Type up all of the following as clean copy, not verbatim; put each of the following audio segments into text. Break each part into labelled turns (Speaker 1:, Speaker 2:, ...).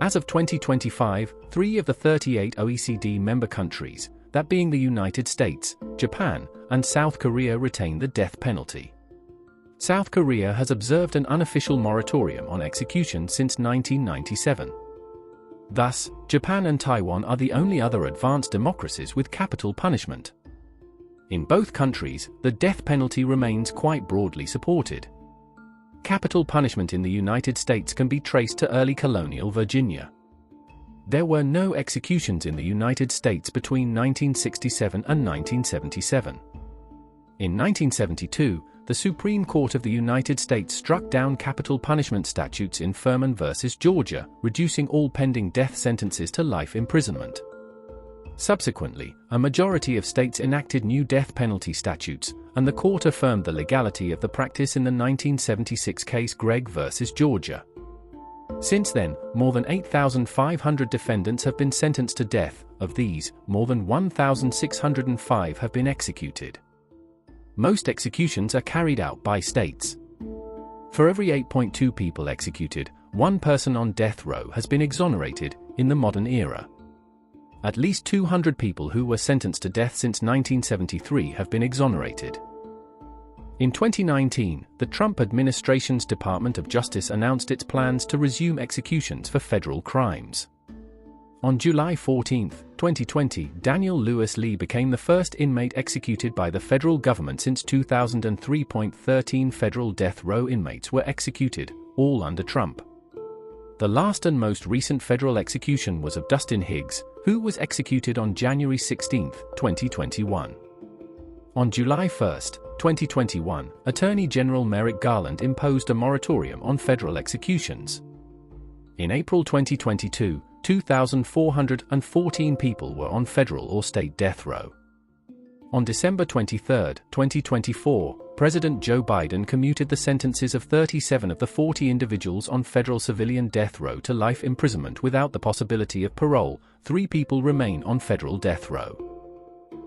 Speaker 1: As of 2025, 3 of the 38 OECD member countries, that being the United States, Japan, and South Korea, retain the death penalty. South Korea has observed an unofficial moratorium on execution since 1997. Thus, Japan and Taiwan are the only other advanced democracies with capital punishment. In both countries, the death penalty remains quite broadly supported. Capital punishment in the United States can be traced to early colonial Virginia. There were no executions in the United States between 1967 and 1977. In 1972, the Supreme Court of the United States struck down capital punishment statutes in Furman v. Georgia, reducing all pending death sentences to life imprisonment. Subsequently, a majority of states enacted new death penalty statutes, and the court affirmed the legality of the practice in the 1976 case Gregg v. Georgia. Since then, more than 8,500 defendants have been sentenced to death. Of these, more than 1,605 have been executed. Most executions are carried out by states. For every 8.2 people executed, one person on death row has been exonerated in the modern era. At least 200 people who were sentenced to death since 1973 have been exonerated. In 2019, the Trump administration's Department of Justice announced its plans to resume executions for federal crimes. On July 14, 2020, Daniel Lewis Lee became the first inmate executed by the federal government since 2003. 13 federal death row inmates were executed, all under Trump. The last and most recent federal execution was of Dustin Higgs, who was executed on January 16, 2021. On July 1, 2021, Attorney General Merrick Garland imposed a moratorium on federal executions. In April 2022, 2,414 people were on federal or state death row. On December 23, 2024, President Joe Biden commuted the sentences of 37 of the 40 individuals on federal civilian death row to life imprisonment without the possibility of parole. 3 people remain on federal death row.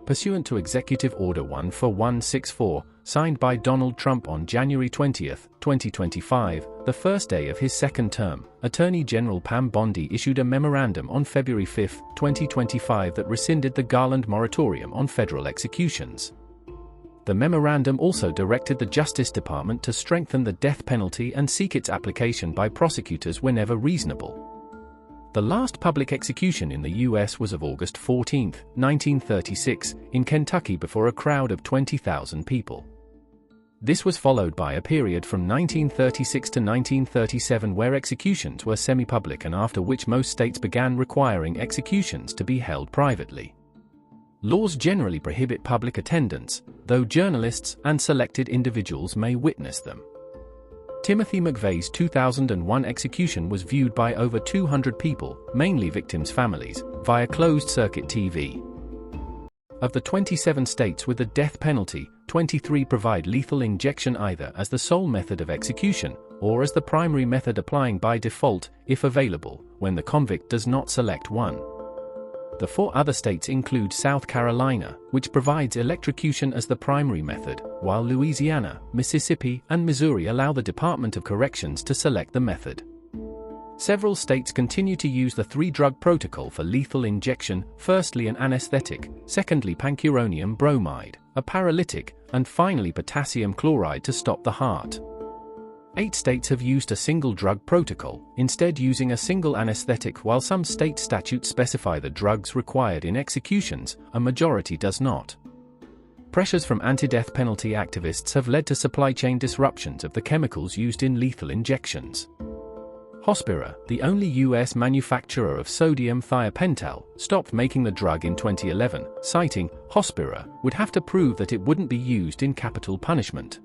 Speaker 1: Pursuant to Executive Order 14164, signed by Donald Trump on January 20, 2025, the first day of his second term, Attorney General Pam Bondi issued a memorandum on February 5, 2025 that rescinded the Garland moratorium on federal executions. The memorandum also directed the Justice Department to strengthen the death penalty and seek its application by prosecutors whenever reasonable. The last public execution in the U.S. was of August 14, 1936, in Kentucky before a crowd of 20,000 people. This was followed by a period from 1936 to 1937 where executions were semi-public and after which most states began requiring executions to be held privately. Laws generally prohibit public attendance, though journalists and selected individuals may witness them. Timothy McVeigh's 2001 execution was viewed by over 200 people, mainly victims' families, via closed-circuit TV. Of the 27 states with the death penalty, 23 provide lethal injection either as the sole method of execution, or as the primary method applying by default, if available, when the convict does not select one. The 4 other states include South Carolina, which provides electrocution as the primary method, while Louisiana, Mississippi, and Missouri allow the Department of Corrections to select the method. Several states continue to use the 3-drug protocol for lethal injection, firstly an anesthetic, secondly pancuronium bromide, a paralytic, and finally potassium chloride to stop the heart. 8 states have used a single drug protocol, instead using a single anesthetic. While some state statutes specify the drugs required in executions, a majority does not. Pressures from anti-death penalty activists have led to supply chain disruptions of the chemicals used in lethal injections. Hospira, the only U.S. manufacturer of sodium thiopental, stopped making the drug in 2011, citing, Hospira would have to prove that it wouldn't be used in capital punishment.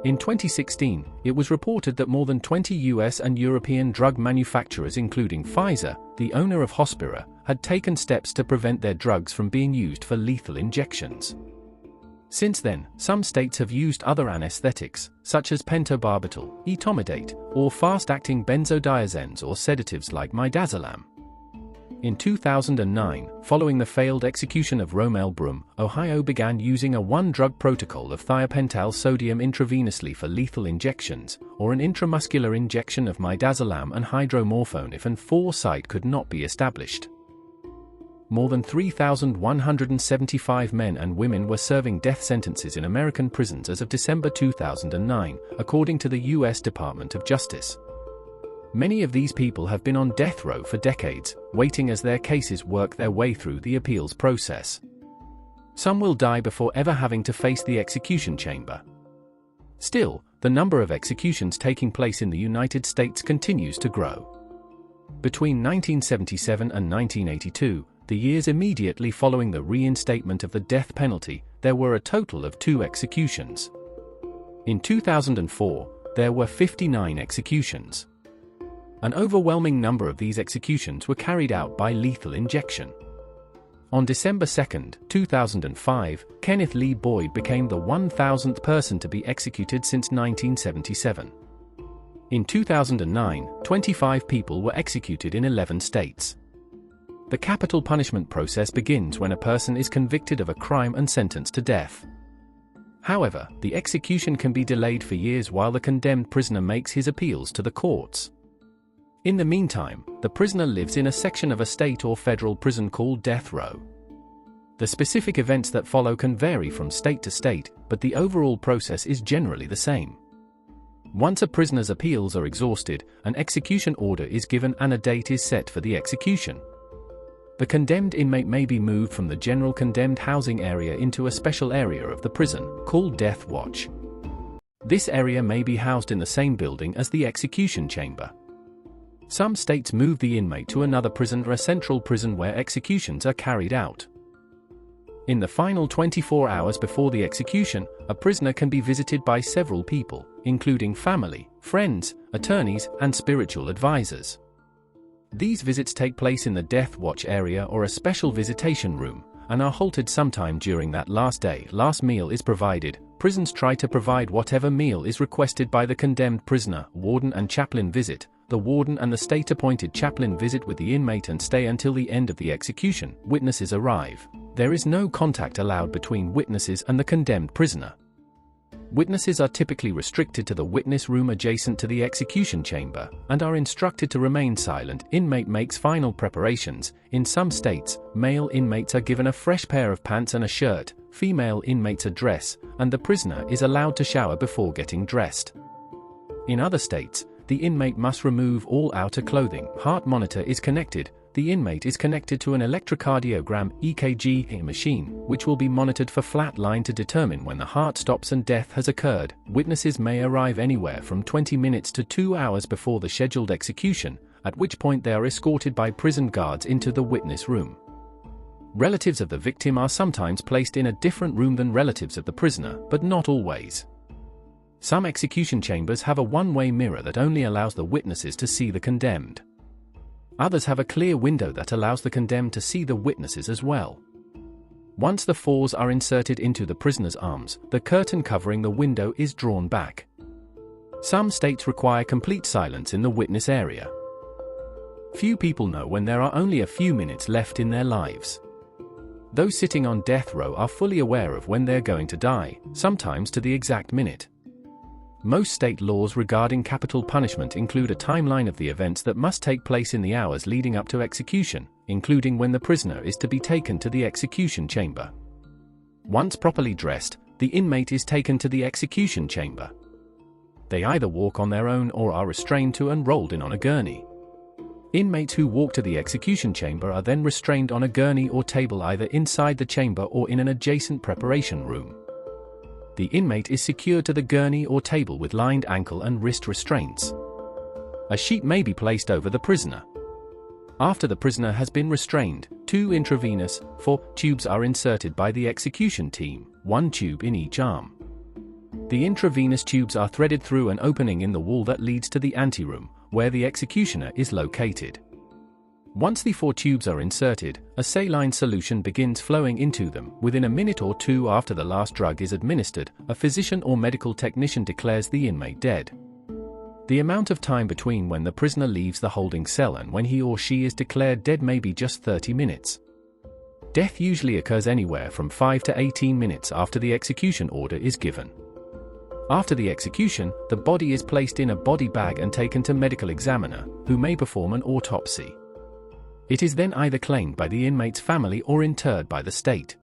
Speaker 1: In 2016, it was reported that more than 20 US and European drug manufacturers, including Pfizer, the owner of Hospira, had taken steps to prevent their drugs from being used for lethal injections. Since then, some states have used other anesthetics, such as pentobarbital, etomidate, or fast-acting benzodiazepines or sedatives like midazolam. In 2009, following the failed execution of Romel Brum, Ohio began using a one-drug protocol of thiopental sodium intravenously for lethal injections, or an intramuscular injection of midazolam and hydromorphone if an foresight could not be established. More than 3,175 men and women were serving death sentences in American prisons as of December 2009, according to the U.S. Department of Justice. Many of these people have been on death row for decades, waiting as their cases work their way through the appeals process. Some will die before ever having to face the execution chamber. Still, the number of executions taking place in the United States continues to grow. Between 1977 and 1982, the years immediately following the reinstatement of the death penalty, there were a total of 2 executions. In 2004, there were 59 executions. An overwhelming number of these executions were carried out by lethal injection. On December 2, 2005, Kenneth Lee Boyd became the 1,000th person to be executed since 1977. In 2009, 25 people were executed in 11 states. The capital punishment process begins when a person is convicted of a crime and sentenced to death. However, the execution can be delayed for years while the condemned prisoner makes his appeals to the courts. In the meantime, the prisoner lives in a section of a state or federal prison called death row. The specific events that follow can vary from state to state, but the overall process is generally the same. Once a prisoner's appeals are exhausted, an execution order is given and a date is set for the execution. The condemned inmate may be moved from the general condemned housing area into a special area of the prison, called Death Watch. This area may be housed in the same building as the execution chamber. Some states move the inmate to another prison or a central prison where executions are carried out. In the final 24 hours before the execution, a prisoner can be visited by several people, including family, friends, attorneys, and spiritual advisors. These visits take place in the Death Watch area or a special visitation room, and are halted sometime during that last day. Last meal is provided. Prisons try to provide whatever meal is requested by the condemned prisoner. Warden and chaplain visit. The warden and the state-appointed chaplain visit with the inmate and stay until the end of the execution. Witnesses arrive. There is no contact allowed between witnesses and the condemned prisoner. Witnesses are typically restricted to the witness room adjacent to the execution chamber, and are instructed to remain silent. Inmate makes final preparations. In some states, male inmates are given a fresh pair of pants and a shirt, female inmates a dress, and the prisoner is allowed to shower before getting dressed. In other states, the inmate must remove all outer clothing. Heart monitor is connected. The inmate is connected to an electrocardiogram (EKG) machine, which will be monitored for flat line to determine when the heart stops and death has occurred. Witnesses may arrive anywhere from 20 minutes to 2 hours before the scheduled execution, at which point they are escorted by prison guards into the witness room. Relatives of the victim are sometimes placed in a different room than relatives of the prisoner, but not always. Some execution chambers have a one-way mirror that only allows the witnesses to see the condemned. Others have a clear window that allows the condemned to see the witnesses as well. Once the fours are inserted into the prisoner's arms, the curtain covering the window is drawn back. Some states require complete silence in the witness area. Few people know when there are only a few minutes left in their lives. Those sitting on death row are fully aware of when they're going to die, sometimes to the exact minute. Most state laws regarding capital punishment include a timeline of the events that must take place in the hours leading up to execution, including when the prisoner is to be taken to the execution chamber. Once properly dressed, the inmate is taken to the execution chamber. They either walk on their own or are restrained to and rolled in on a gurney. Inmates who walk to the execution chamber are then restrained on a gurney or table either inside the chamber or in an adjacent preparation room. The inmate is secured to the gurney or table with lined ankle and wrist restraints. A sheet may be placed over the prisoner. After the prisoner has been restrained, 2 intravenous, 4 tubes are inserted by the execution team, 1 tube in each arm. The intravenous tubes are threaded through an opening in the wall that leads to the anteroom, where the executioner is located. Once the 4 tubes are inserted, a saline solution begins flowing into them. Within a minute or 2 after the last drug is administered, a physician or medical technician declares the inmate dead. The amount of time between when the prisoner leaves the holding cell and when he or she is declared dead may be just 30 minutes. Death usually occurs anywhere from 5 to 18 minutes after the execution order is given. After the execution, the body is placed in a body bag and taken to medical examiner, who may perform an autopsy. It is then either claimed by the inmate's family or interred by the state.